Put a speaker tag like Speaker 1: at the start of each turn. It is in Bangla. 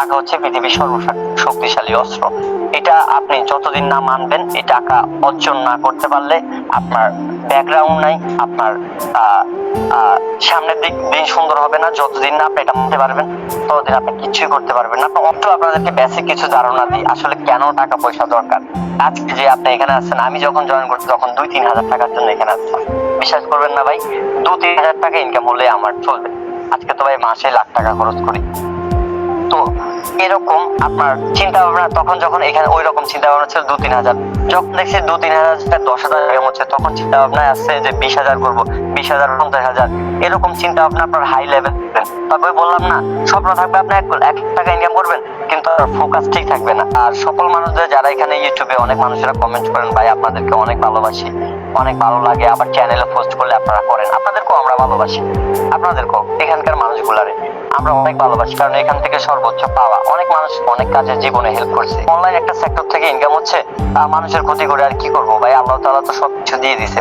Speaker 1: টাকা হচ্ছে পৃথিবীর সর্বশক্তিশালী অস্ত্র। এটা আপনি যতদিন না মানবেন, এই টাকা অর্জন না করতে পারলে আপনার ব্যাকগ্রাউন্ড নাই, আপনার সামনের দিন সুন্দর হবে না। যতদিন না আপনি এটা মানতে পারবেন, ততদিন আপনি কিছুই করতে পারবেন না। তো আপনাদেরকে বেসিক কিছু ধারণা দিই আসলে কেন টাকা পয়সা দরকার। আজকে যে আপনি এখানে আছেন, আমি যখন জয়েন করছি তখন 2-3 হাজার টাকার জন্য এখানে আসতাম। বিশ্বাস করবেন না ভাই, 2-3 হাজার টাকা ইনকাম হলে আমার চলবে। আজকে তো ভাই মাসে লাখ টাকা খরচ করি। তো এরকম আপনার চিন্তা ভাবনা, তখন যখন এখানে ওই রকম চিন্তা ভাবনা ছিল 2-3 হাজার, যখন দেখছি 2-3 হাজার 10,000 হচ্ছে, তখন চিন্তা ভাবনায় আসছে যে 20,000 করবো, 20,000, 50,000, এরকম চিন্তা ভাবনা আপনার হাই লেভেল। তবে বললাম না, স্বপ্ন থাকবে আপনি 1 টাকা ইনকাম করবেন, কিন্তু ফোকাস ঠিক থাকবে না। আর সকল মানুষদের যারা এখানে ইউটিউবে অনেক মানুষেরা কমেন্ট করেন, ভাই আপনাদেরকে অনেক ভালোবাসি, অনেক ভালো লাগে, আবার চ্যানেলে পোস্ট করলে আপনারা করেন, আপনাদেরকেও আমরা ভালোবাসি। আপনাদেরকেও এখানকার মানুষগুলারে আমরা অনেক ভালোবাসি, কারণ এখান থেকে সর্বোচ্চ পাওয়া। অনেক মানুষ অনেক কাজে জীবনে হেল্প করছে। অনলাইন একটা সেক্টর থেকে ইনকাম হচ্ছে, মানুষের ক্ষতি করে আর কি করবো ভাই, আল্লাহ তাআলা তো সবকিছু দিয়ে দিছে।